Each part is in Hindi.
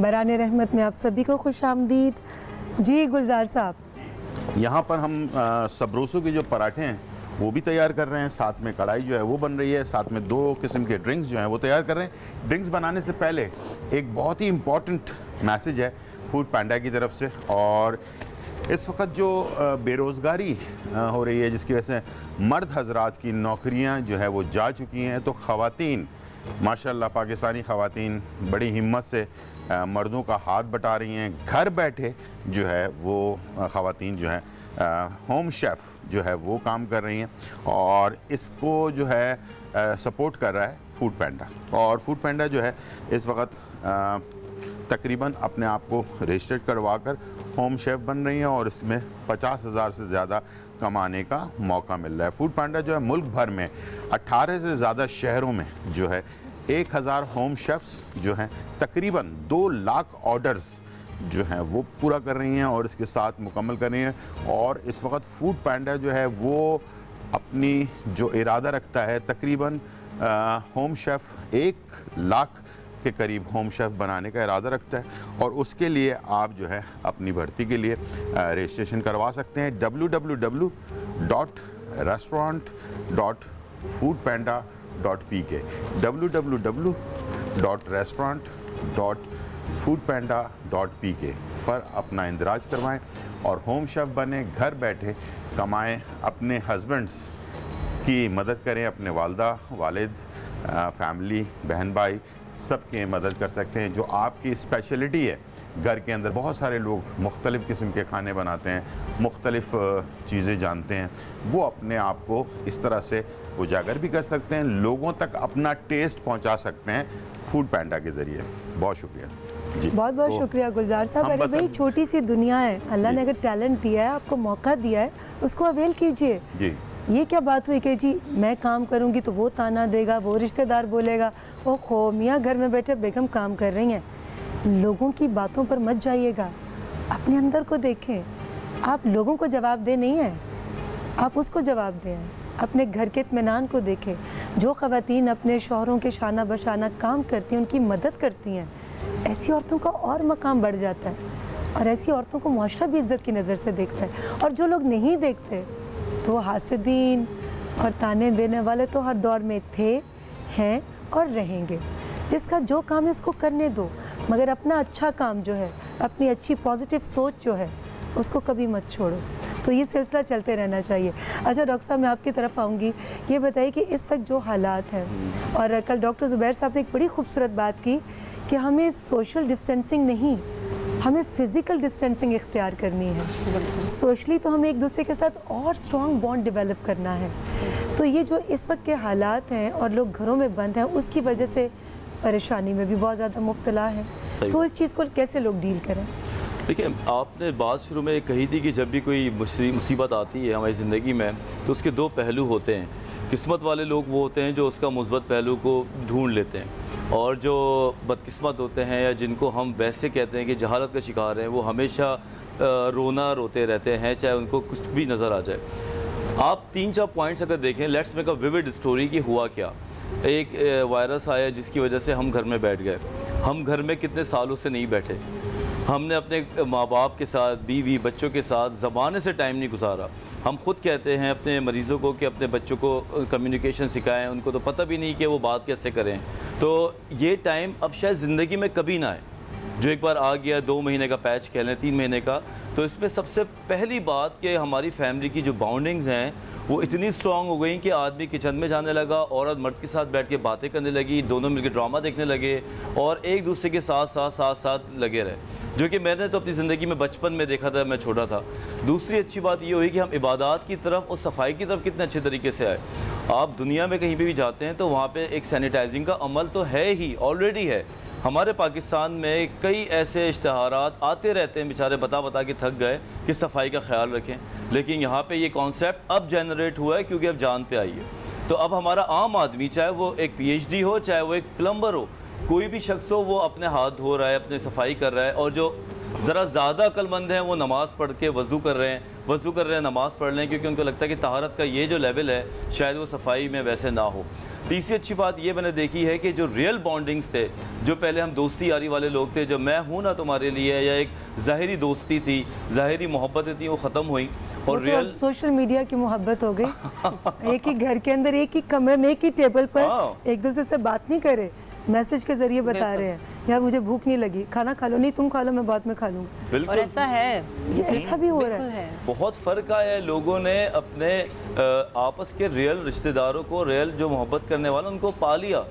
बरान रहमत में आप सभी को खुश आमदीद। जी गुलजार साहब, यहाँ पर हम सबरोसों के जो पराठे हैं वो भी तैयार कर रहे हैं, साथ में कढ़ाई जो है वो बन रही है, साथ में 2 किस्म के ड्रिंक्स जो हैं वो तैयार कर रहे हैं। ड्रिंक्स बनाने से पहले एक बहुत ही इम्पॉर्टेंट मैसेज है फूड पैंडा की तरफ से। और इस वक्त जो बेरोज़गारी हो रही है, जिसकी वजह से मर्द हजरात की नौकरियाँ जो है वो जा चुकी हैं, तो ख़वातीन माशाल्लाह पाकिस्तानी ख़वातीन बड़ी हिम्मत से मर्दों का हाथ बटा रही हैं। घर बैठे जो है वो ख़वातीन जो है होम शेफ़ जो है वो काम कर रही हैं, और इसको जो है सपोर्ट कर रहा है फूड पैंडा। और फूड पैंडा जो है इस वक्त तकरीबन अपने आप को रजिस्टर्ड करवा कर होम शेफ़ बन रही हैं, और इसमें 50,000 से ज़्यादा कमाने का मौका मिल रहा है। फूड पैंडा जो है मुल्क भर में 18 से ज़्यादा शहरों में जो है 1000 होम शेफ्स जो हैं तकरीबन 2 लाख ऑर्डर्स जो हैं वो पूरा कर रही हैं और इसके साथ मुकम्मल कर रही हैं। और इस वक्त फूड पैंडा जो है वो अपनी जो इरादा रखता है तकरीबन होम शेफ़ 1 लाख के करीब होम शेफ़ बनाने का इरादा रखता है, और उसके लिए आप जो है अपनी भर्ती के लिए रजिस्ट्रेशन करवा सकते हैं www.restaurant.foodpanda.pk www.restaurant.foodpanda.pk पर अपना इंदराज करवाएं और होम शेफ़ बने, घर बैठे कमाएं, अपने हस्बैंड्स की मदद करें, अपने वालदा वालिद फैमिली बहन भाई सबके मदद कर सकते हैं। जो आपकी स्पेशलिटी है घर के अंदर, बहुत सारे लोग मुख्तलिफ़ किस्म के खाने बनाते हैं, मुख्तलिफ़ चीज़ें जानते हैं, वो अपने आप को इस तरह से उजागर भी कर सकते हैं, लोगों तक अपना टेस्ट पहुंचा सकते हैं फूड पैंडा के ज़रिए। बहुत शुक्रिया जी, बहुत बहुत शुक्रिया गुलजार साहब। अरे भाई छोटी सी दुनिया है, अल्लाह ने अगर टैलेंट दिया है, आपको मौका दिया है, उसको अवेल कीजिए जी। ये क्या बात हुई कि जी मैं काम करूंगी तो वो ताना देगा, वो रिश्तेदार बोलेगा, ओ खो मियाँ घर में बैठे बेगम काम कर रही हैं। लोगों की बातों पर मत जाइएगा, अपने अंदर को देखें। आप लोगों को जवाब दे नहीं है, आप उसको जवाब दें, अपने घर के इत्मीनान को देखें। जो ख़वातीन अपने शौहरों के शाना बशाना काम करती हैं, उनकी मदद करती हैं, ऐसी औरतों का और मकाम बढ़ जाता है, और ऐसी औरतों को मुआशरा भी इज़्ज़त की नज़र से देखता है। और जो लोग नहीं देखते तो वो हासिदीन और ताने देने वाले तो हर दौर में थे, हैं और रहेंगे। जिसका जो काम है उसको करने दो, मगर अपना अच्छा काम जो है, अपनी अच्छी पॉजिटिव सोच जो है, उसको कभी मत छोड़ो। तो ये सिलसिला चलते रहना चाहिए। अच्छा डॉक्टर साहब, मैं आपकी तरफ आऊँगी। ये बताइए कि इस वक्त जो हालात हैं, और कल डॉक्टर ज़ुबैर साहब ने एक बड़ी खूबसूरत बात की कि हमें सोशल डिस्टेंसिंग नहीं, हमें फ़िज़िकल डिस्टेंसिंग इख्तियार करनी है। सोशली तो हमें एक दूसरे के साथ और स्ट्रॉन्ग बॉन्ड डेवलप करना है। तो ये जो इस वक्त के हालात हैं और लोग घरों में बंद हैं, उसकी वजह से परेशानी में भी बहुत ज़्यादा मुब्तला है। तो इस चीज़ को कैसे लोग डील करें? देखिए, आपने बात शुरू में कही थी कि जब भी कोई मुसीबत आती है हमारी ज़िंदगी में तो उसके 2 पहलू होते हैं। किस्मत वाले लोग वो होते हैं जो उसका मुस्बत पहलू को ढूंढ लेते हैं, और जो बदकिस्मत होते हैं या जिनको हम वैसे कहते हैं कि जहालत का शिकार हैं, वो हमेशा रोना रोते रहते हैं, चाहे उनको कुछ भी नज़र आ जाए। आप 3-4 पॉइंट्स अगर देखें, let's make a vivid story कि हुआ क्या। एक वायरस आया जिसकी वजह से हम घर में बैठ गए। हम घर में कितने सालों से नहीं बैठे, हमने अपने माँ बाप के साथ, बीवी बच्चों के साथ ज़माने से टाइम नहीं गुजारा। हम खुद कहते हैं अपने मरीज़ों को कि अपने बच्चों को कम्युनिकेशन सिखाएं, उनको तो पता भी नहीं कि वो बात कैसे करें। तो ये टाइम अब शायद ज़िंदगी में कभी ना आए, जो एक बार आ गया 2 महीने का पैच कह लें, 3 महीने का। तो इसमें सबसे पहली बात कि हमारी फैमिली की जो बाउंडिंग्स हैं वो इतनी स्ट्रॉन्ग हो गई कि आदमी किचन में जाने लगा, औरत मर्द के साथ बैठ के बातें करने लगी, दोनों मिलकर ड्रामा देखने लगे और एक दूसरे के साथ लगे रहे, जो कि मैंने तो अपनी ज़िंदगी में बचपन में देखा था, मैं छोटा था। दूसरी अच्छी बात ये हुई कि हम इबादत की तरफ और सफाई की तरफ कितने अच्छे तरीके से आए। आप दुनिया में कहीं पे भी जाते हैं तो वहाँ पे एक सैनिटाइजिंग का अमल तो है ही, ऑलरेडी है। हमारे पाकिस्तान में कई ऐसे इश्तहारात आते रहते हैं, बेचारे बता के थक गए कि सफाई का ख्याल रखें, लेकिन यहाँ पे ये कॉन्सेप्ट अब जनरेट हुआ है क्योंकि अब जान पे आई है। तो अब हमारा आम आदमी, चाहे वो एक PhD हो, चाहे वो एक प्लम्बर हो, कोई भी शख्स हो, वो अपने हाथ धो रहा है, अपने सफाई कर रहा है। और जो ज़रा ज़्यादा अक्लमंद हैं, वो नमाज़ पढ़ के वज़ू कर रहे हैं, नमाज़ पढ़ रहे हैं, क्योंकि उनको लगता है कि तहारत का ये जो लेवल है शायद वो सफाई में वैसे ना हो। तीसरी अच्छी बात ये मैंने देखी है कि जो रियल बॉन्डिंग्स थे, जो पहले हम दोस्ती यारी वाले लोग थे, जो मैं हूँ ना तुम्हारे लिए, या एक ज़ाहिरी दोस्ती थी, ज़ाहिरी मोहब्बतें थी, वो ख़त्म हुई और रियल सोशल मीडिया की मोहब्बत हो गई। एक ही घर के अंदर, एक ही कमरे में, एक ही टेबल पर एक दूसरे से बात नहीं करे, मैसेज के जरिए बता रहे हैं यार मुझे भूख नहीं लगी, खाना खा लो, नहीं तुम खा लो, मैं बाद में खा लूँगा। बिल्कुल, और ऐसा है, ये ऐसा भी हो रहा है। बहुत फ़र्क आया है। लोगों ने अपने आपस के रियल रिश्तेदारों को, रियल जो मोहब्बत करने वाला, उनको पा लिया।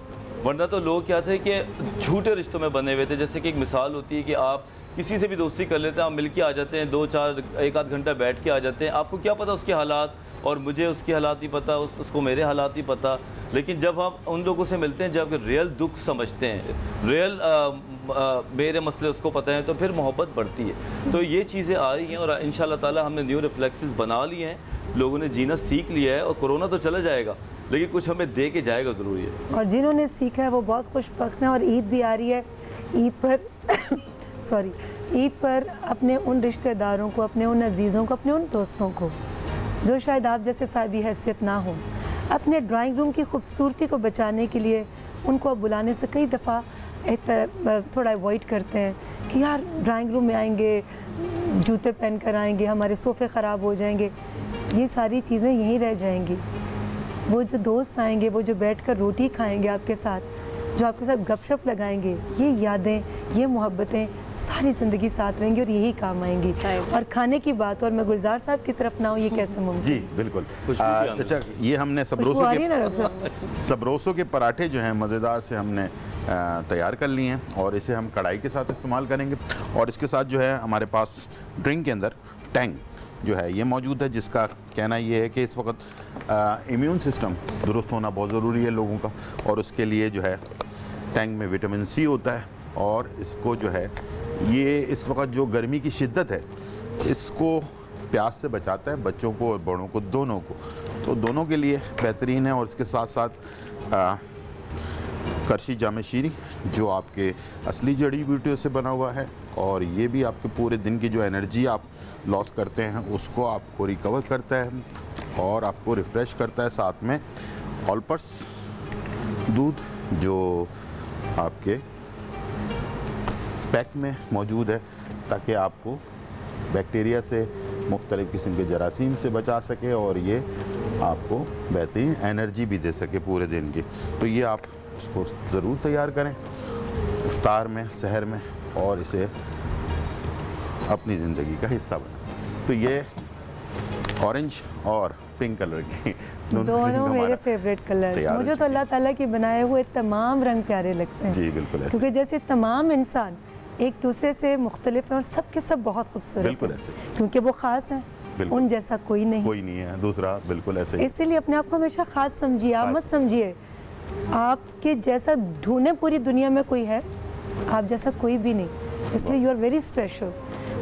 वरना तो लोग क्या थे कि झूठे रिश्तों में बने हुए थे। जैसे कि एक मिसाल होती है कि आप किसी से भी दोस्ती कर लेते हैं, आप मिल के आ जाते हैं, 2-4 1-8 घंटा बैठ के आ जाते हैं, आपको क्या पता उसके हालात, और मुझे उसके हालात नहीं पता, उसको मेरे हालात नहीं पता। लेकिन जब हम उन लोगों से मिलते हैं जब रियल दुख समझते हैं, रियल मेरे मसले उसको पता है, तो फिर मोहब्बत बढ़ती है। तो ये चीज़ें आ रही हैं और इंशाल्लाह ताला हमने न्यू रिफ्लेक्सेस बना लिए हैं, लोगों ने जीना सीख लिया है। और कोरोना तो चला जाएगा, लेकिन कुछ हमें दे के जाएगा ज़रूरी है। और जिन्होंने सीखा है वो बहुत खुशबख्त हैं। और ईद भी आ रही है, ईद पर सॉरी, ईद पर अपने उन रिश्तेदारों को, अपने उन अजीज़ों को, अपने उन दोस्तों को जो शायद आप जैसे साहिबी हैसियत ना हो, अपने ड्राइंग रूम की खूबसूरती को बचाने के लिए उनको अब बुलाने से कई दफ़ा थोड़ा अवॉइड करते हैं कि यार ड्राइंग रूम में आएंगे, जूते पहन कर आएंगे, हमारे सोफ़े ख़राब हो जाएंगे। ये सारी चीज़ें यहीं रह जाएंगी। वो जो दोस्त आएंगे, वो जो बैठकर रोटी खाएंगे आपके साथ, जो आपके साथ गपशप लगाएंगे, ये यादें, ये मोहब्बतें सारी ज़िंदगी साथ रहेंगी और यही काम आएंगी। और खाने की बात, और मैं गुलजार साहब की तरफ ना हूँ, ये कैसे मुमकिन? जी बिल्कुल। अच्छा, ये हमने सबरोसों के पराठे जो हैं मज़ेदार से हमने तैयार कर लिए हैं और इसे हम कढ़ाई के साथ इस्तेमाल करेंगे। और इसके साथ जो है हमारे पास ड्रिंक के अंदर टैंग जो है ये मौजूद है, जिसका कहना ये है कि इस वक्त इम्यून सिस्टम दुरुस्त होना बहुत ज़रूरी है लोगों का, और उसके लिए जो है टैंग में विटामिन सी होता है, और इसको जो है ये इस वक्त जो गर्मी की शिद्दत है इसको प्यास से बचाता है, बच्चों को और बड़ों को, दोनों को। तो दोनों के लिए बेहतरीन है। और इसके साथ साथ करशी जामे शीरी जो आपके असली जड़ी बूटियों से बना हुआ है, और ये भी आपके पूरे दिन की जो एनर्जी आप लॉस करते हैं उसको आपको रिकवर करता है और आपको रिफ़्रेश करता है। साथ में ऑलपर्स दूध जो आपके पैक में मौजूद है, ताकि आपको बैक्टीरिया से, मुख्तलिफ़ किस्म के जरासीम से बचा सके, और ये आपको बेहतरीन एनर्जी भी दे सके पूरे दिन की। तो ये आप इसको ज़रूर तैयार करें इफ्तार में, सहर में, और इसे अपनी ज़िंदगी का हिस्सा बनाएं। तो ये ऑरेंज और पिंक कलर की दोनों मेरे फेवरेट कलर्स। मुझे तो अल्लाह ताला के बनाए हुए तमाम रंग प्यारे लगते हैं। जी बिल्कुल ऐसे। क्योंकि जैसे तमाम इंसान एक दूसरे से मुख्तलिफ हैं और सब के सब बहुत खूबसूरत हैं, क्योंकि वो ख़ास हैं, उन जैसा कोई नहीं है दूसरा। बिल्कुल ऐसे। इसीलिए अपने आप को हमेशा ख़ास समझिए। आप मत समझिए आपके जैसा ढूंढे पूरी दुनिया में कोई है, आप जैसा कोई भी नहीं, इसलिए यू आर वेरी स्पेशल।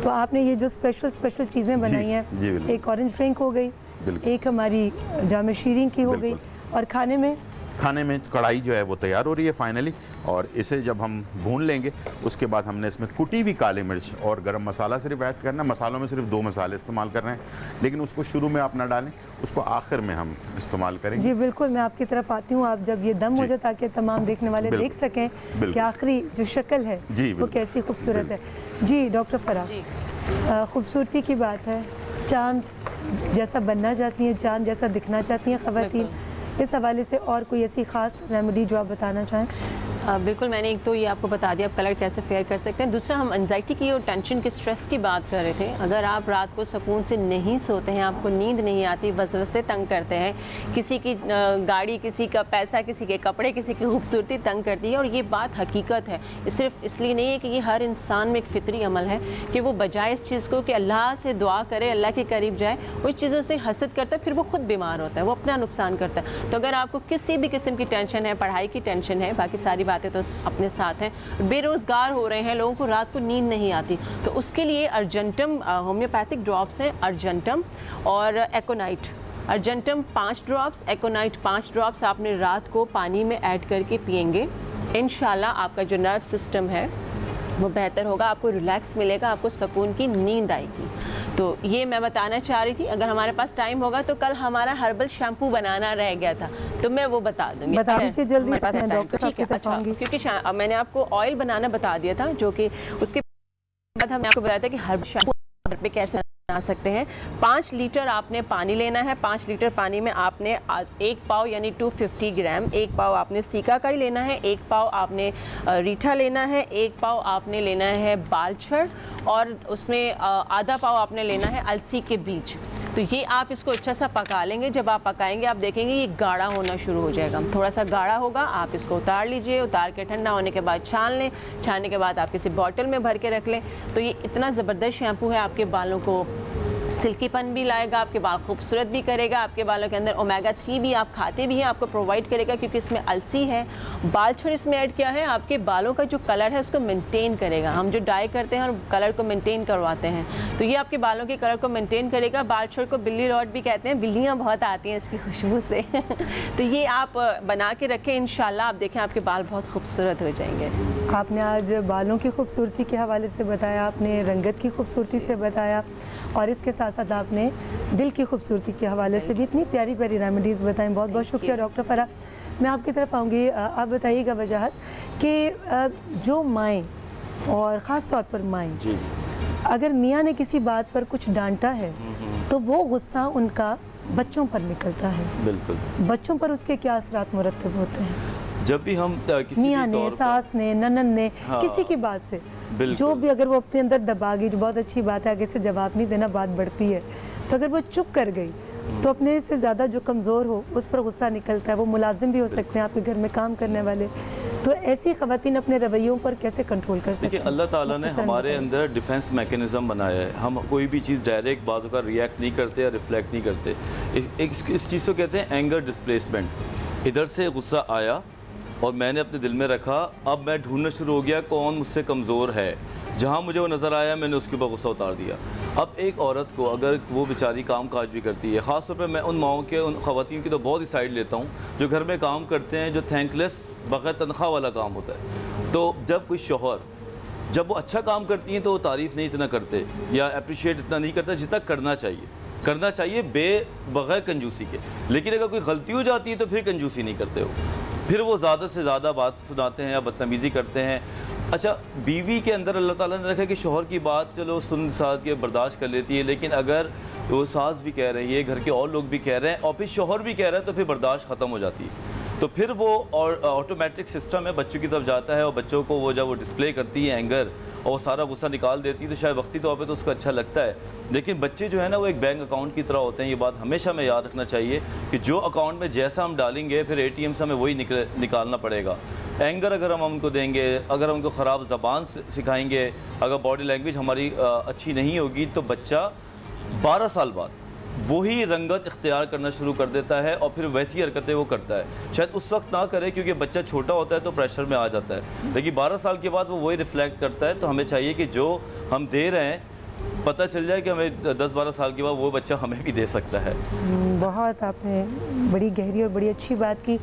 तो आपने ये जो स्पेशल चीज़ें बनाई हैं, एक ऑरेंज ड्रिंक हो गई, एक हमारी जामे शीरीन की हो गई, और खाने में कढ़ाई जो है वो तैयार हो रही है फाइनली। और इसे जब हम भून लेंगे उसके बाद हमने इसमें कुटी हुई काली मिर्च और गरम मसाला सिर्फ ऐड करना है। मसालों में सिर्फ 2 मसाले इस्तेमाल कर रहे हैं, लेकिन उसको शुरू में आप ना डालें, उसको आखिर में हम इस्तेमाल करेंगे। जी बिल्कुल, मैं आपकी तरफ आती हूँ, आप जब ये दम हो जाए ताकि तमाम देखने वाले देख सकें कि आखिरी जो शक्ल है वो कैसी खूबसूरत है। जी डॉक्टर फराह, खूबसूरती की बात है, चांद जैसा बनना चाहती हैं, चांद जैसा दिखना चाहती हैं ख़वातीन, इस हवाले से और कोई ऐसी ख़ास रेमेडी जो आप बताना चाहें? बिल्कुल, मैंने एक तो ये आपको बता दिया आप कलर कैसे फेयर कर सकते हैं। दूसरा, हम एंजाइटी की और टेंशन की, स्ट्रेस की बात कर रहे थे। अगर आप रात को सुकून से नहीं सोते हैं, आपको नींद नहीं आती, वसवसे तंग करते हैं, किसी की गाड़ी, किसी का पैसा, किसी के कपड़े, किसी की खूबसूरती तंग करती है, और ये बात हकीकत है। सिर्फ इसलिए नहीं है कि ये हर इंसान में एक फितरी अमल है कि वो बजाय इस चीज़ को कि अल्लाह से दुआ करे, अल्लाह के करीब जाए, उस चीज़ों से हसद करता है, फिर वो खुद बीमार होता है, वो अपना नुकसान करता है। तो अगर आपको किसी भी किस्म की टेंशन है, पढ़ाई की टेंशन है, बाकी सारी बातें तो अपने साथ हैं, बेरोज़गार हो रहे हैं, लोगों को रात को नींद नहीं आती, तो उसके लिए अर्जेंटम होम्योपैथिक ड्रॉप्स हैं, अर्जेंटम और एकोनाइट। अर्जेंटम 5 ड्रॉप्स, एकोनाइट 5 ड्रॉप्स आपने रात को पानी में ऐड करके पिएंगे। इंशाल्लाह आपका जो नर्व सिस्टम है वो बेहतर होगा, आपको रिलैक्स मिलेगा, आपको सुकून की नींद आएगी। तो ये मैं बताना चाह रही थी। अगर हमारे पास टाइम होगा तो कल हमारा हर्बल शैम्पू बनाना रह गया था, तो मैं वो बता दूंगी। बता दीजिए जल्दी हमारे पास से, मैं टाइम, डॉक्टर ठीक है। साहब की तरफ अच्छा, आऊंगी। क्योंकि मैंने आपको ऑयल बनाना बता दिया था, जो कि उसके बाद हमने आपको बताया था कि हर्बल शैम्पू घर पे कैसे बना सकते हैं। 5 लीटर आपने पानी लेना है। 5 लीटर पानी में आपने 1 पाव यानी 250 ग्राम, 1 पाव आपने सीका का ही लेना है, 1 पाव आपने रीठा लेना है, 1 पाव आपने लेना है बालछड़, और उसमें आधा पाव आपने लेना है अलसी के बीज। तो ये आप इसको अच्छा सा पका लेंगे। जब आप पकाएंगे आप देखेंगे ये गाढ़ा होना शुरू हो जाएगा। थोड़ा सा गाढ़ा होगा, आप इसको उतार लीजिए। उतार के ठंडा होने के बाद छान लें। छानने के बाद आप किसी बॉटल में भर के रख लें। तो ये इतना ज़बरदस्त शैम्पू है, आपके बालों को सिल्कीपन भी लाएगा, आपके बाल खूबसूरत भी करेगा, आपके बालों के अंदर ओमेगा 3 भी आप खाते भी हैं, आपको प्रोवाइड करेगा, क्योंकि इसमें अलसी है। बालछड़ इसमें ऐड किया है, आपके बालों का जो कलर है उसको मेंटेन करेगा। हम जो डाई करते हैं और कलर को मेंटेन करवाते हैं, तो ये आपके बालों के कलर को मेंटेन करेगा। बालछड़ को बिल्ली रॉड भी कहते हैं, बिल्लियाँ बहुत आती हैं इसकी खुशबू से। तो ये आप बना के रखें, इंशाल्लाह आप देखें आपके बाल बहुत खूबसूरत हो जाएंगे। आपने आज बालों की खूबसूरती के हवाले से बताया, आपने रंगत की खूबसूरती से बताया, और इसके साथ साथ आपने दिल की खूबसूरती के हवाले से भी इतनी प्यारी प्यारी रेमेडीज़ बताएं। बहुत बहुत शुक्रिया डॉक्टर फराह। मैं आपकी तरफ आऊँगी, आप बताइएगा वजाहत कि जो माएँ और ख़ास तौर पर माएँ, अगर मियाँ ने किसी बात पर कुछ डांटा है तो वो गुस्सा उनका बच्चों पर निकलता है। बिल्कुल। बच्चों पर उसके क्या असरात मुरतब होते हैं? जब भी हम किसी मियाँ भी ने, तौर पर- सास ने, ननद ने, हाँ, किसी की बात से बिल्कुल। जो भी, अगर वो अपने अंदर दबा गई, जो बहुत अच्छी बात है, आगे से जवाब नहीं देना, बात बढ़ती है, तो अगर वो चुप कर गई तो अपने से ज़्यादा जो कमज़ोर हो उस पर गुस्सा निकलता है। वो मुलाजिम भी हो सकते हैं, आपके घर में काम करने वाले। तो ऐसी ख़वातीन अपने रवैयों पर कैसे कंट्रोल कर सकते देखिए, हैं? अल्लाह ताला ने मुख्तसर हमारे बताइए। अंदर डिफेंस मैकेनिज़्म बनाया है। हम कोई भी चीज़ डायरेक्ट बाजू का रिएक्ट नहीं करते या रिफ्लेक्ट नहीं करते। इस चीज़ को कहते हैं एंगर डिस्प्लेसमेंट। इधर से गुस्सा आया और मैंने अपने दिल में रखा, अब मैं ढूंढना शुरू हो गया कौन मुझसे कमज़ोर है। जहाँ मुझे वो नज़र आया मैंने उसके ऊपर गुस्सा उतार दिया। अब एक औरत को अगर वो बेचारी काम काज भी करती है, ख़ास तौर पे मैं उन माओं के, उन ख़वातीन की तो बहुत ही साइड लेता हूँ जो घर में काम करते हैं, जो थैंकलेस बग़ैर तनख्वाह वाला काम होता है। तो जब कोई शौहर, जब वो अच्छा काम करती हैं तो वो तारीफ़ नहीं इतना करते या अप्रिशिएट इतना नहीं करता जितना करना चाहिए बग़ैर कंजूसी के। लेकिन अगर कोई गलती हो जाती है तो फिर कंजूसी नहीं करते हो, फिर वो ज़्यादा से ज़्यादा बात सुनाते हैं या बदतमीज़ी करते हैं। अच्छा, बीवी के अंदर अल्लाह ताला ने रखा कि शौहर की बात चलो सुन साथ के बर्दाश्त कर लेती है, लेकिन अगर वो सास भी कह रही है, घर के और लोग भी कह रहे हैं और फिर शौहर भी कह रहा है, तो फिर बर्दाश्त ख़त्म हो जाती है। तो फिर वो और ऑटोमेटिक सिस्टम है, बच्चों की तरफ जाता है और बच्चों को वो जब वो डिस्प्ले करती है एंगर और वो सारा गुस्सा निकाल देती है, तो शायद वक्ती तौर पे तो उसको अच्छा लगता है। लेकिन बच्चे जो है ना, वो एक बैंक अकाउंट की तरह होते हैं। ये बात हमेशा में याद रखना चाहिए कि जो अकाउंट में जैसा हम डालेंगे फिर ATM से हमें वही निकालना पड़ेगा। एंगर अगर हम उनको देंगे, अगर हम उनको ख़राब ज़बान सिखाएंगे, अगर बॉडी लैंग्वेज हमारी अच्छी नहीं होगी, तो बच्चा 12 साल बाद वही रंगत इख्तियार करना शुरू कर देता है और फिर वैसी हरकतें वो करता है। शायद उस वक्त ना करे क्योंकि बच्चा छोटा होता है तो प्रेशर में आ जाता है, लेकिन 12 साल के बाद वो वही रिफ्लेक्ट करता है। तो हमें चाहिए कि जो हम दे रहे हैं पता चल जाए कि हमें 10-12 साल के बाद वो बच्चा हमें भी दे सकता है। बहुत आपने बड़ी गहरी और बड़ी अच्छी बात की।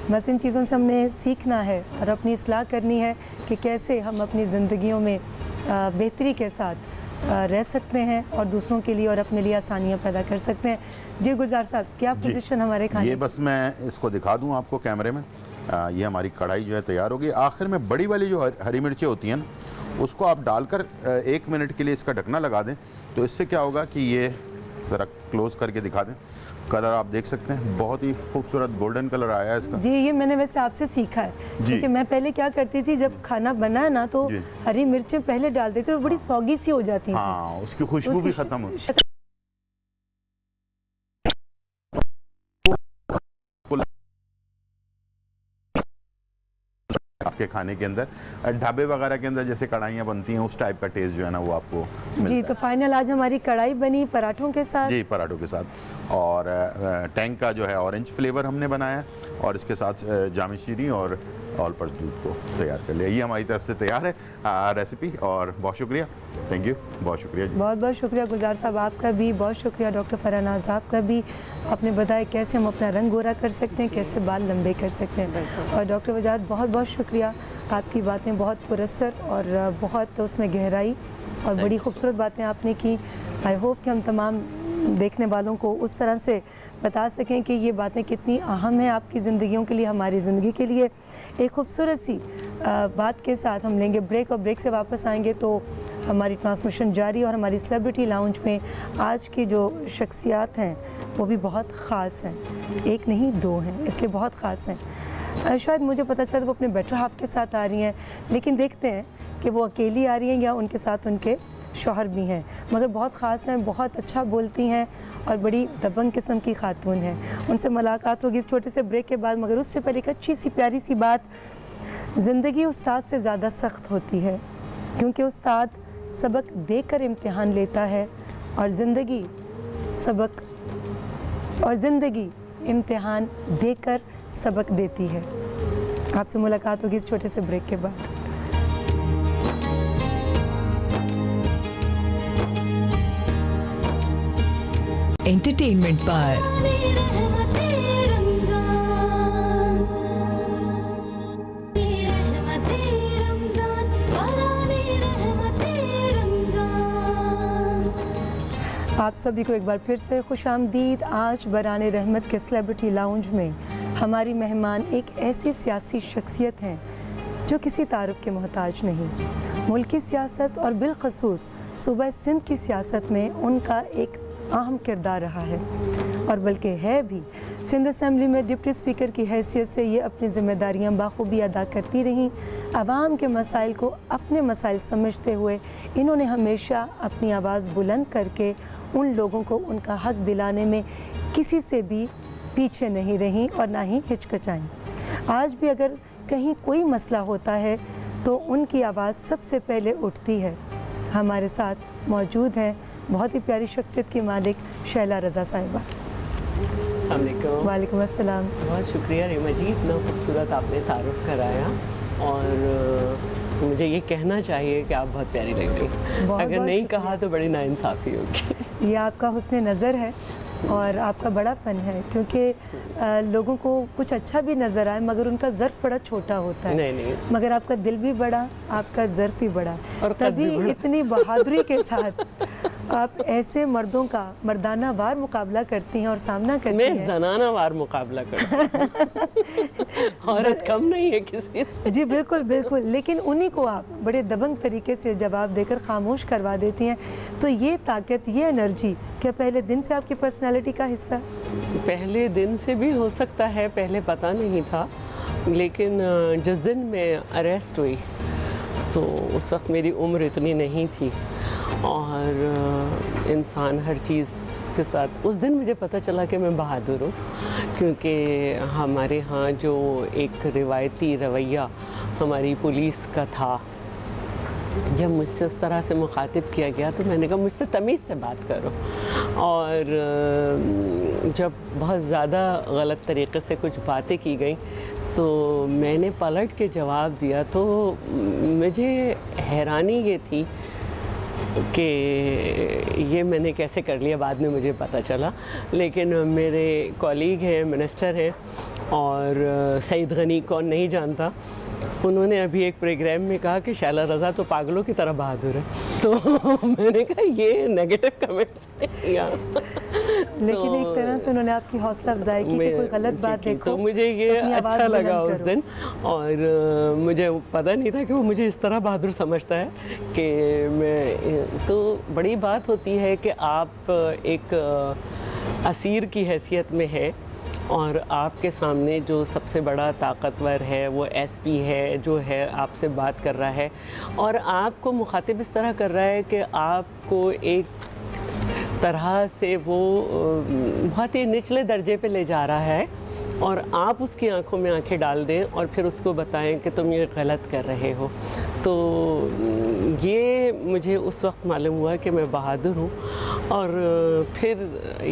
बस इन चीज़ों से हमने सीखना है और अपनी इस्लाह करनी है कि कैसे हम अपनी ज़िंदगियों में बेहतरी के साथ रह सकते हैं और दूसरों के लिए और अपने लिए आसानियाँ पैदा कर सकते हैं। जी गुलजार साहब, क्या पोजीशन हमारे खाने? ये बस मैं इसको दिखा दूँ आपको कैमरे में। ये हमारी कढ़ाई जो है तैयार होगी। आखिर में बड़ी वाली जो हरी मिर्चें होती हैं ना, उसको आप डालकर 1 मिनट के लिए इसका ढकना लगा दें। तो इससे क्या होगा कि ये ज़रा क्लोज़ करके दिखा दें, कलर आप देख सकते हैं बहुत ही खूबसूरत गोल्डन कलर आया है इसका। जी, ये मैंने वैसे आपसे सीखा है, क्योंकि मैं पहले क्या करती थी, जब खाना बना ना तो हरी मिर्चें पहले डाल देती थी, तो बड़ी सौगी सी हो जाती थी। हाँ, उसकी खुशबू भी ख़त्म हो आपके खाने के अंदर। ढाबे वगैरह के अंदर जैसे कढ़ाइयाँ बनती हैं उस टाइप का टेस्ट जो है ना वो आपको मिलता जी। है। तो फाइनल आज हमारी कढ़ाई बनी पराठों के साथ। जी, पराठों के साथ। और टैंक का जो है ऑरेंज फ्लेवर हमने बनाया और इसके साथ जामी शीरी और ऑल पर्स दूध को तैयार कर लिया। ये हमारी तरफ से तैयार है रेसिपी। और बहुत शुक्रिया, थैंक यू, बहुत शुक्रिया जी। बहुत बहुत शुक्रिया गुलजार साहब, आपका भी बहुत शुक्रिया। डॉक्टर फराह नाज़ आपका भी, आपने बताया कैसे हम अपना रंग गोरा कर सकते हैं, कैसे बाल लंबे कर सकते हैं। और डॉक्टर वजाहत बहुत बहुत शुक्रिया। शुक्रिया। आपकी बातें बहुत पुरस्सर और बहुत उसमें गहराई और बड़ी खूबसूरत बातें आपने की। आई होप कि हम तमाम देखने वालों को उस तरह से बता सकें कि ये बातें कितनी अहम हैं आपकी ज़िंदगियों के लिए, हमारी ज़िंदगी के लिए। एक खूबसूरत सी बात के साथ हम लेंगे ब्रेक और ब्रेक से वापस आएंगे तो हमारी ट्रांसमिशन जारी और हमारी सेलिब्रिटी लाउंज में आज की जो शख्सियात हैं वो भी बहुत ख़ास हैं, एक नहीं दो हैं, इसलिए बहुत ख़ास हैं। शायद मुझे पता चला वो अपने बेटर हाफ के साथ आ रही हैं, लेकिन देखते हैं कि वो अकेली आ रही हैं या उनके साथ उनके शौहर भी हैं, मगर बहुत ख़ास हैं, बहुत अच्छा बोलती हैं और बड़ी दबंग किस्म की खातून हैं। उनसे मुलाकात होगी इस छोटे से ब्रेक के बाद, मगर उससे पहले एक अच्छी सी प्यारी सी बात। ज़िंदगी उस्ताद से ज़्यादा सख्त होती है क्योंकि उस्ताद सबक देकर इम्तिहान लेता है और ज़िंदगी इम्तिहान देकर सबक देती है। आपसे मुलाकात होगी इस छोटे से ब्रेक के बाद। एंटरटेनमेंट पर आप सभी को एक बार फिर से खुशामदीद। आज बराने रहमत के सेलिब्रिटी लाउंज में हमारी मेहमान एक ऐसी सियासी शख्सियत हैं जो किसी तारुफ के मोहताज नहीं। मुल्क की सियासत और बिलखसूस सूबा सिंध की सियासत में उनका एक अहम किरदार रहा है और बल्कि है भी। सिंध असम्बली में डिप्टी स्पीकर की हैसियत से ये अपनी ज़िम्मेदारियाँ बाखूबी अदा करती रहीं। आवाम के मसाइल को अपने मसाइल समझते हुए इन्होंने हमेशा अपनी आवाज़ बुलंद करके उन लोगों को उनका हक दिलाने में किसी से भी पीछे नहीं रहीं और ना ही हिचकिचाईं। आज भी अगर कहीं कोई मसला होता है तो उनकी आवाज़ सबसे पहले उठती है। हमारे साथ मौजूद हैं बहुत ही प्यारी शख्सियत की मालिक शैला रज़ा साहिबा। वालेकुम अस्सलाम। बहुत शुक्रिया रीमा जी, इतना खूबसूरत आपने तारुफ कराया और मुझे ये कहना चाहिए कि आप बहुत प्यारी लग रही। अगर नहीं कहा तो बड़ी नाइंसाफ़ी होगी। ये आपका हुस्न नज़र है और आपका बड़ापन है क्योंकि लोगों को कुछ अच्छा भी नज़र आए मगर उनका ज़र्फ़ बड़ा छोटा होता है। नहीं। मगर आपका दिल भी बड़ा, आपका ज़र्फ़ भी बड़ा और तभी इतनी बहादुरी के साथ आप ऐसे मर्दों का मर्दाना वार मुकाबला करती हैं और सामना करती हैं। मैं ज़नाना वार मुकाबला करती औरत कम नहीं है किसी से। जी बिल्कुल बिल्कुल, लेकिन उन्हीं को आप बड़े दबंग तरीके से जवाब देकर खामोश करवा देती हैं। तो ये ताकत, ये एनर्जी क्या पहले दिन से आपकी पर्सनालिटी का हिस्सा? पहले दिन से भी हो सकता है, पहले पता नहीं था, लेकिन जिस दिन मैं अरेस्ट हुई तो उस वक्त मेरी उम्र इतनी नहीं थी और इंसान हर चीज़ के साथ। उस दिन मुझे पता चला कि मैं बहादुर हूँ क्योंकि हमारे यहाँ जो एक रिवायती रवैया हमारी पुलिस का था, जब मुझसे उस तरह से मुखातिब किया गया तो मैंने कहा मुझसे तमीज़ से बात करो। और जब बहुत ज़्यादा गलत तरीके से कुछ बातें की गई तो मैंने पलट के जवाब दिया। तो मुझे हैरानी ये थी कि ये मैंने कैसे कर लिया, बाद में मुझे पता चला। लेकिन मेरे कॉलीग हैं, मिनिस्टर हैं, और सईद गनी कौन नहीं जानता, उन्होंने अभी एक प्रोग्राम में कहा कि शैला रज़ा तो पागलों की तरह बहादुर है। तो मैंने कहा ये नेगेटिव कमेंट्स हैं यार। लेकिन एक तरह से उन्होंने आपकी हौसला अफजाई की कि कोई गलत बात देखो तो मुझे ये अच्छा लगा उस दिन। और मुझे पता नहीं था कि वो मुझे इस तरह बहादुर समझता है कि मैं। तो बड़ी बात होती है कि आप एक असीर की हैसियत में है और आपके सामने जो सबसे बड़ा ताकतवर है वो एसपी है, जो है आपसे बात कर रहा है और आपको मुखातिब इस तरह कर रहा है कि आपको एक तरह से वो बहुत ही निचले दर्जे पे ले जा रहा है और आप उसकी आंखों में आंखें डाल दें और फिर उसको बताएं कि तुम ये गलत कर रहे हो। तो ये मुझे उस वक्त मालूम हुआ कि मैं बहादुर हूँ। और फिर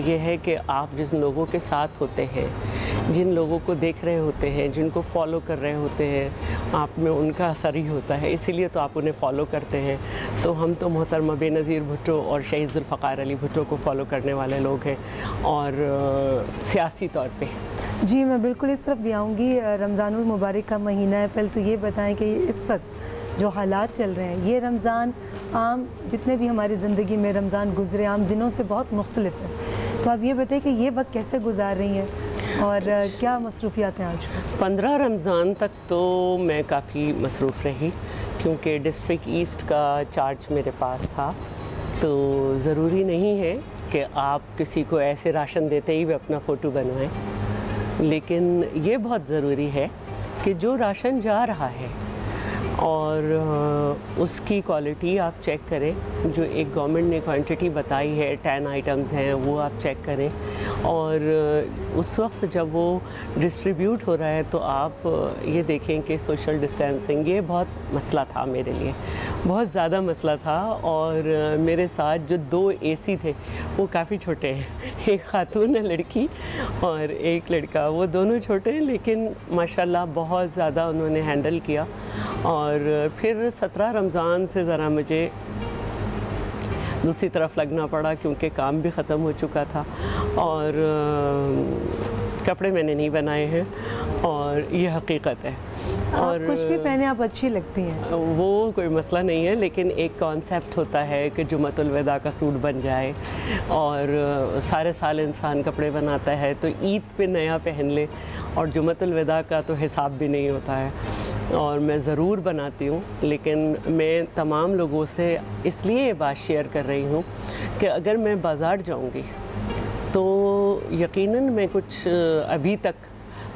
ये है कि आप जिन लोगों के साथ होते हैं, जिन लोगों को देख रहे होते हैं, जिनको फॉलो कर रहे होते हैं, आप में उनका असर ही होता है, इसीलिए तो आप उन्हें फॉलो करते हैं। तो हम तो मोहतरमा बेनज़ीर भुट्टो और शहीद ज़ुल्फ़िकार अली भुट्टो को फॉलो करने वाले लोग हैं और सियासी तौर पे। जी, मैं बिल्कुल इस तरफ भी आऊँगी। रमज़ानुल मुबारक का महीना है, पहले तो ये बताएं कि इस वक्त जो हालात चल रहे हैं, ये रमज़ान आम जितने भी हमारी ज़िंदगी में रमज़ान गुज़रे आम दिनों से बहुत मुख्तलिफ है। तो आप ये बताएं कि ये वक्त कैसे गुजार रही हैं और क्या मसरूफियात हैं आजकल? 15 रमज़ान तक तो मैं काफ़ी मसरूफ़ रही, क्योंकि डिस्ट्रिक्ट ईस्ट का चार्ज मेरे पास था। तो ज़रूरी नहीं है कि आप किसी को ऐसे राशन देते ही वे अपना फ़ोटो बनवाएं, लेकिन ये बहुत ज़रूरी है कि जो राशन जा रहा है और उसकी क्वालिटी आप चेक करें। जो एक गवर्नमेंट ने क्वांटिटी बताई है 10 आइटम्स हैं, वो आप चेक करें। और उस वक्त जब वो डिस्ट्रीब्यूट हो रहा है तो आप ये देखें कि सोशल डिस्टेंसिंग, ये बहुत मसला था मेरे लिए, बहुत ज़्यादा मसला था। और मेरे साथ जो 2 एसी थे वो काफ़ी छोटे हैं, एक खातून है लड़की और एक लड़का, वो दोनों छोटे हैं, लेकिन माशाल्लाह बहुत ज़्यादा उन्होंने हैंडल किया। और फिर 17 रमज़ान से ज़रा मुझे दूसरी तरफ लगना पड़ा, क्योंकि काम भी ख़त्म हो चुका था और कपड़े मैंने नहीं बनाए हैं, और ये हकीकत है। और कुछ भी पहने आप अच्छी लगती हैं, वो कोई मसला नहीं है, लेकिन एक कॉन्सेप्ट होता है कि जुमतुल विदा का सूट बन जाए, और सारे साल इंसान कपड़े बनाता है तो ईद पे नया पहन ले, और जुमतुल विदा का तो हिसाब भी नहीं होता है। और मैं ज़रूर बनाती हूँ, लेकिन मैं तमाम लोगों से इसलिए ये बात शेयर कर रही हूँ कि अगर मैं बाज़ार जाऊँगी तो यकीनन मैं कुछ अभी तक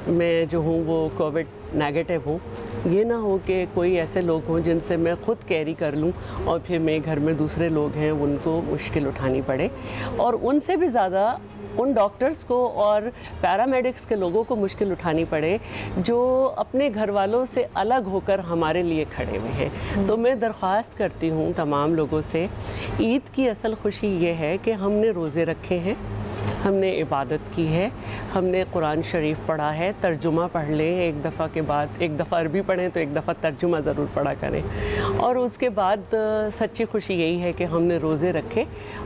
मैं जो हूँ वो कोविड नेगेटिव हूँ। ये ना हो कि कोई ऐसे लोग हों जिनसे मैं ख़ुद कैरी कर लूँ और फिर मेरे घर में दूसरे लोग हैं उनको मुश्किल उठानी पड़े, और उनसे भी ज़्यादा उन डॉक्टर्स को और पैरामेडिक्स के लोगों को मुश्किल उठानी पड़े जो अपने घर वालों से अलग होकर हमारे लिए खड़े हुए हैं। तो मैं दरख्वास्त करती हूँ तमाम लोगों से, ईद की असल खुशी ये है कि हमने रोज़े रखे हैं, हमने इबादत की है, हमने कुरान शरीफ पढ़ा है, तर्जुमा पढ़ लें एक दफ़ा के बाद, एक दफ़ा अरबी पढ़ें तो एक दफ़ा तर्जुमा ज़रूर पढ़ा करें। और उसके बाद सच्ची खुशी यही है कि हमने रोज़े रखे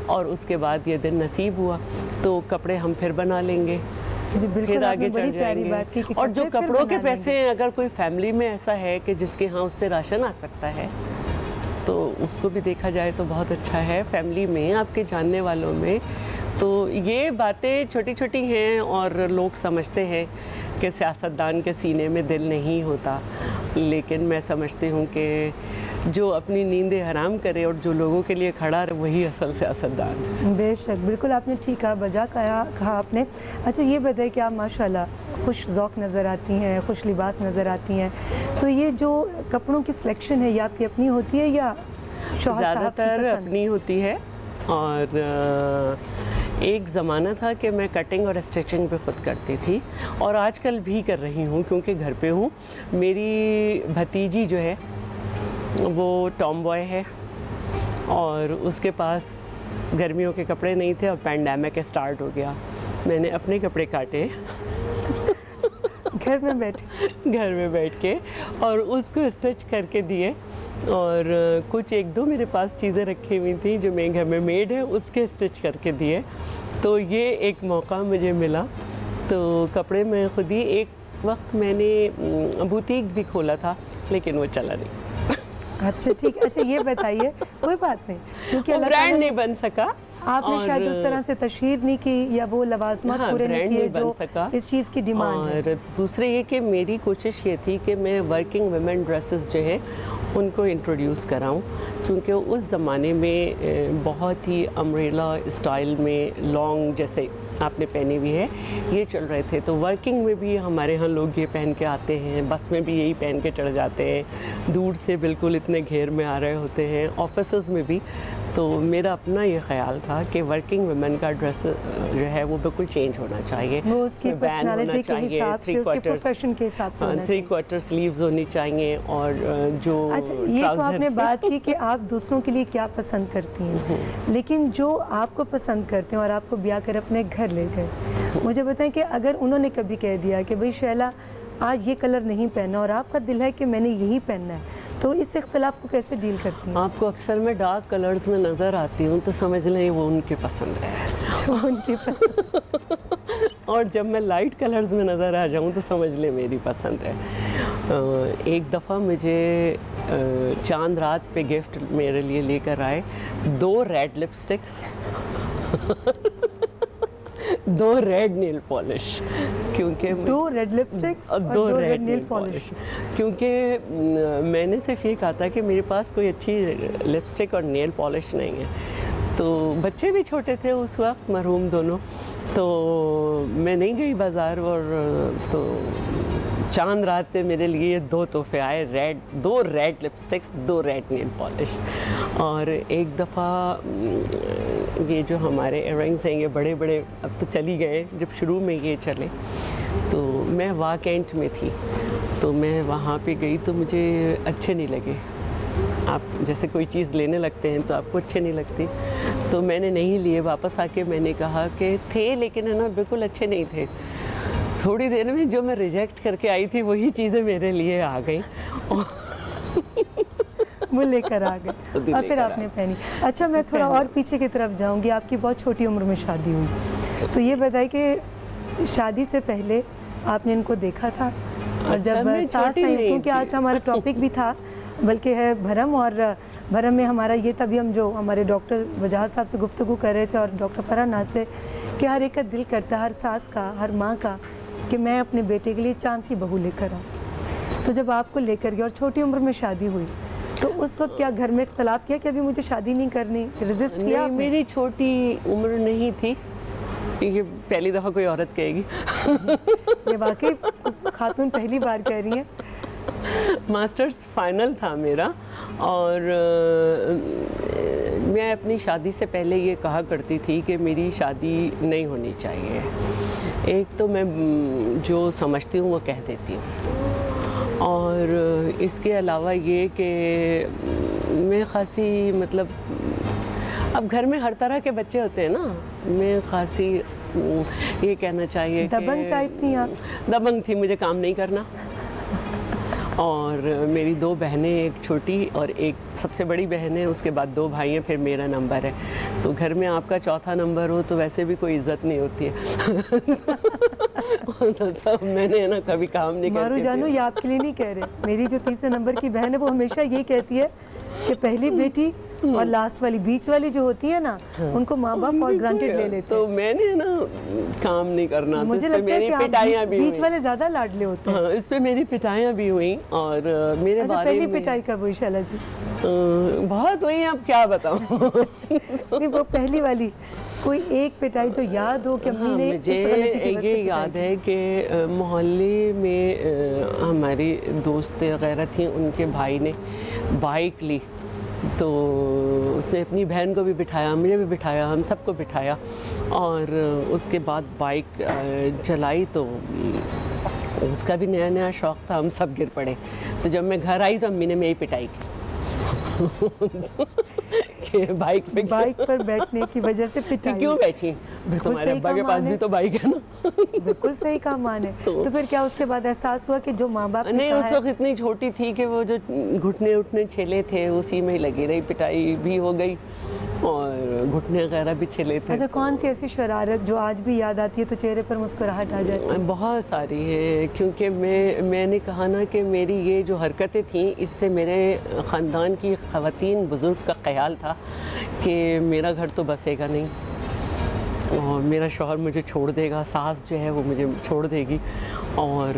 और उसके बाद ये दिन नसीब हुआ तो कपड़े हम फिर बना लेंगे, फिर आगे चल जाएंगे। और जो कपड़ों के पैसे हैं, अगर कोई फैमिली में ऐसा है कि जिसके यहाँ उससे राशन आ सकता है तो उसको भी देखा जाए तो बहुत अच्छा है, फैमिली में, आपके जानने वालों में। तो ये बातें छोटी छोटी हैं और लोग समझते हैं कि सियासतदान के सीने में दिल नहीं होता, लेकिन मैं समझती हूँ कि जो अपनी नींदें हराम करे और जो लोगों के लिए खड़ा रहे वही असल सियासतदान है। बेशक, बिल्कुल आपने ठीक कहा, बजा कहा आपने। अच्छा ये बताइए कि आप माशाल्लाह खुश ज़ौक़ नज़र आती हैं, खुश लिबास नज़र आती हैं, तो ये जो कपड़ों की सिलेक्शन है ये आपकी अपनी होती है या शौहर साहब की पसंद? ज़्यादातर अपनी होती है, और एक ज़माना था कि मैं कटिंग और स्टिचिंग भी ख़ुद करती थी और आजकल भी कर रही हूँ क्योंकि घर पे हूँ। मेरी भतीजी जो है वो टॉम बॉय है और उसके पास गर्मियों के कपड़े नहीं थे और पैंडेमिक स्टार्ट हो गया, मैंने अपने कपड़े काटे घर में बैठ के और उसको स्टिच करके दिए। और कुछ 1-2 मेरे पास चीज़ें रखी हुई थी जो मेरे घर में मेड है, उसके स्टिच करके दिए। तो ये एक मौका मुझे मिला, तो कपड़े मैं खुद ही, एक वक्त मैंने बुटीक भी खोला था लेकिन वो चला नहीं। अच्छा ठीक, अच्छा ये बताइए, कोई बात नहीं, क्योंकि ब्रांड नहीं बन सका, आपने शायद उस तरह से तशहीर नहीं की या वो लवाजमत पूरे नहीं किए जो इस चीज़ की डिमांड है। और दूसरे ये कि मेरी कोशिश ये थी कि मैं वर्किंग वुमेन ड्रेसेस जो है उनको इंट्रोड्यूस कराऊं, क्योंकि उस ज़माने में बहुत ही अम्ब्रेला स्टाइल में लॉन्ग जैसे आपने पहनी हुई है ये चल रहे थे। तो वर्किंग में भी हमारे यहाँ लोग ये पहन के आते हैं, बस में भी यही पहन के चढ़ जाते हैं, दूर से बिल्कुल इतने घेर में आ रहे होते हैं, ऑफिसेज में भी। तो मेरा अपना ये ख्याल था कि वर्किंग वुमेन का ड्रेस जो है वो बिल्कुल चेंज होना चाहिए, वो उसकी पर्सनालिटी के हिसाब से, उसके प्रोफेशन के हिसाब से होना चाहिए। 3/4 स्लीव्स होनी चाहिए और जो अच्छा ये तो आपने बात की कि आप दूसरों के लिए क्या पसंद करती हैं, लेकिन जो आपको पसंद करते हैं और आपको ब्याह कर अपने घर ले गए, मुझे बताएं कि अगर उन्होंने कभी कह दिया कि भाई शैला आज ये कलर नहीं पहना और आपका दिल है कि मैंने यही पहनना है, तो इस इख्तिलाफ को कैसे डील करती हैं? आपको अक्सर मैं डार्क कलर्स में नज़र आती हूँ तो समझ लें वो उनकी पसंद है। उनकी पसंद और जब मैं लाइट कलर्स में नज़र आ जाऊँ तो समझ ले मेरी पसंद है। एक दफ़ा मुझे चांद रात पे गिफ्ट मेरे लिए लेकर आए 2 red lipsticks 2 red nail polish, क्योंकि 2 रेड लिपस्टिक्स और 2 रेड नेल पॉलिश, क्योंकि मैंने सिर्फ ये कहा था कि मेरे पास कोई अच्छी लिपस्टिक और नेल पॉलिश नहीं है। तो बच्चे भी छोटे थे उस वक्त, मरहूम दोनों, तो मैं नहीं गई बाज़ार, और तो चांद रात पे मेरे लिए 2 तोहफे आए, 2 red lipsticks, 2 red nail polish. और एक दफ़ा ये जो हमारे इयररिंग्स हैं ये बड़े बड़े अब तो चली गए, जब शुरू में ये चले तो मैं वाह कैंट में थी, तो मैं वहाँ पे गई तो मुझे अच्छे नहीं लगे। आप जैसे कोई चीज़ लेने लगते हैं तो आपको अच्छे नहीं लगती, तो मैंने नहीं लिए। वापस आके मैंने कहा कि थे लेकिन है ना बिल्कुल अच्छे नहीं थे। थोड़ी देर में जो मैं रिजेक्ट करके आई थी वही चीज़ें मेरे लिए आ गई वो लेकर आ गए और फिर आपने पहनी। अच्छा, मैं थोड़ा और पीछे की तरफ जाऊंगी। आपकी बहुत छोटी उम्र में शादी हुई, तो ये बताइए कि शादी से पहले आपने इनको देखा था? और जब सास आई, क्योंकि आज हमारा टॉपिक भी था बल्कि है भरम, और भरम में हमारा ये तभी हम जो हमारे डॉक्टर वजाहत साहब से गुफ्तगू कर रहे थे और डॉक्टर फरहान नाज से, कि हर एक का दिल करता है, हर सास का, हर माँ का, कि मैं अपने बेटे के लिए चांद सी बहू लेकर आऊँ। तो जब आपको लेकर गया और छोटी उम्र में शादी हुई, तो उस वक्त क्या घर में इख्तलाफ किया कि अभी मुझे शादी नहीं करनी, रेजिस्ट किया आपने? मेरी छोटी उम्र नहीं थी, ये पहली दफ़ा कोई औरत कहेगी ये वाकई खातून पहली बार कह रही हैं। मास्टर्स फाइनल था मेरा, और मैं अपनी शादी से पहले ये कहा करती थी कि मेरी शादी नहीं होनी चाहिए। एक तो मैं जो समझती हूँ वो कह देती हूँ, और इसके अलावा ये कि मैं खासी मतलब अब घर में हर तरह के बच्चे होते हैं ना, मैं खासी ये कहना चाहिए दबंग टाइप थी आप? दबंग थी, मुझे काम नहीं करना। और मेरी 2 बहनें, एक छोटी और एक सबसे बड़ी बहन है, उसके बाद 2 भाई हैं, फिर मेरा नंबर है। तो घर में आपका चौथा नंबर हो तो वैसे भी कोई इज्जत नहीं होती है तो मैंने ना कभी काम नहीं किया। मारू जानू, ये आपके लिए नहीं कह रहे, मेरी जो तीसरे नंबर की बहन है वो हमेशा ये कहती है कि पहली बेटी और लास्ट वाली, बीच वाली जो होती है ना, उनको माँ बाप फॉर ग्रांटेड ले लेते हैं। तो मैंने ना काम नहीं करना, मुझे तो लगता है कि पिटाइयाँ भी बीच वाले ज्यादा लाडले होते हैं। हाँ, इस पे मेरी पिटाइयाँ भी हुई, और मेरे अच्छा, बारे पहली में पिटाई कब हुई शाला जी? बहुत हुई, अब क्या बताऊँ नहीं, वो पहली वाली कोई एक पिटाई जो याद हो कि अम्मी ने मुझे इस गलती की वजह से ये पिटाई याद की? है कि मोहल्ले में हमारी दोस्त वगैरह थी, उनके भाई ने बाइक ली, तो उसने अपनी बहन को भी बिठाया, मुझे भी बिठाया, हम सबको बिठाया, और उसके बाद बाइक चलाई तो उसका भी नया नया शौक़ था, हम सब गिर पड़े। तो जब मैं घर आई तो अम्मी ने मेरी पिटाई की कि बाइक पर बैठने की वजह से पिटाई। क्यों बैठी? तुम्हारे अब्बा के पास भी तो बाइक है ना बिल्कुल सही काम माने। तो फिर क्या उसके बाद एहसास हुआ कि जो माँ बाप ने नहीं, कहा उस वक्त इतनी छोटी थी कि वो जो घुटने उठने छिले थे उसी में ही लगी रही, पिटाई भी हो गई और घुटने वगैरह भी छिले थे। अच्छा, कौन सी ऐसी शरारत जो आज भी याद आती है तो चेहरे पर मुस्कुराहट आ जाती है? बहुत सारी है, क्योंकि मैंने कहा ना कि मेरी ये जो हरकतें थी इससे मेरे ख़ानदान की ख़वातीन बुज़ुर्ग का ख्याल था कि मेरा घर तो बसेगा नहीं और मेरा शौहर मुझे छोड़ देगा, सास जो है वो मुझे छोड़ देगी, और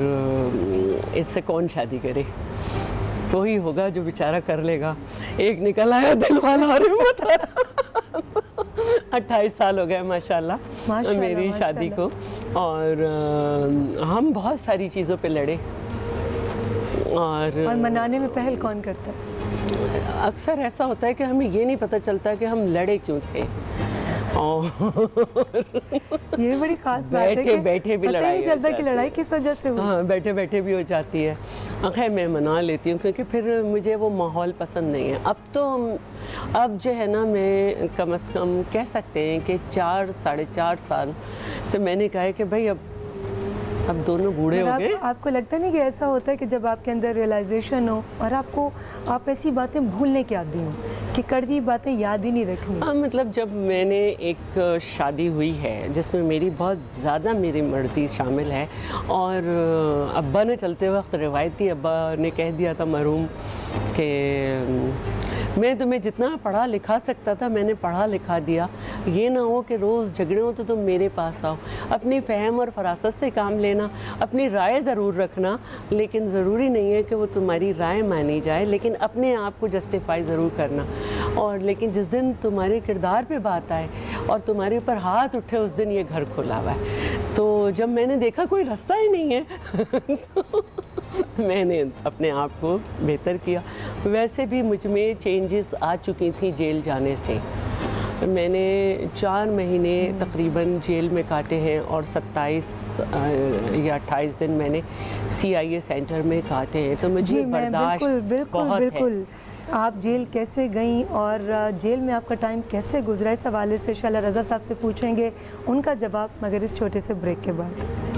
इससे कौन शादी करे, वही होगा जो बेचारा कर लेगा। एक निकल आया दिल वाला, और 28 साल हो गए माशाल्लाह मेरी शादी को, और हम बहुत सारी चीज़ों पे लड़े। और मनाने में पहल कौन करता है? अक्सर ऐसा होता है कि हमें ये नहीं पता चलता कि हम लड़े क्यों थे, और ये बड़ी खास बात है कि बैठे भी लड़ाई नहीं चलता कि लड़ाई किस वजह से हुई। हाँ, बैठे बैठे भी हो जाती है। खैर मैं मना लेती हूँ क्योंकि फिर मुझे वो माहौल पसंद नहीं है। अब जो है ना, मैं कम से कम कह सकते हैं कि 4 साढ़े 4 साल से मैंने कहा है कि भाई अब अब दोनों बूढ़े हो गए। आपको लगता नहीं कि ऐसा होता है कि जब आपके अंदर रियलाइजेशन हो और आप ऐसी बातें भूलने के आदी हो कि कड़वी बातें याद ही नहीं रखनी? हाँ, मतलब जब मैंने एक शादी हुई है जिसमें मेरी बहुत ज़्यादा मेरी मर्ज़ी शामिल है, और अब्बा ने चलते वक्त रिवायती अब्बा ने कह दिया था मरहूम कि मैं तुम्हें जितना पढ़ा लिखा सकता था मैंने पढ़ा लिखा दिया, ये ना हो कि रोज़ झगड़े हो तो तुम मेरे पास आओ। अपनी फ़हम और फरासत से काम लेना, अपनी राय ज़रूर रखना, लेकिन ज़रूरी नहीं है कि वो तुम्हारी राय मानी जाए, लेकिन अपने आप को जस्टिफाई ज़रूर करना। और लेकिन जिस दिन तुम्हारे किरदार पे बात आए और तुम्हारे ऊपर हाथ उठे उस दिन ये घर खुला हुआ है। तो जब मैंने देखा कोई रास्ता ही नहीं है तो मैंने अपने आप को बेहतर किया। वैसे भी मुझ में चेंजेस आ चुकी थी जेल जाने से। मैंने 4 महीने तकरीबन जेल में काटे हैं और 27 या 28 दिन मैंने CIA सेंटर में काटे हैं। तो मुझे बर्दाश्त बहुत है। आप जेल कैसे गईं और जेल में आपका टाइम कैसे गुजरा, इस हवाले से शाला रज़ा साहब से पूछेंगे, उनका जवाब मगर इस छोटे से ब्रेक के बाद।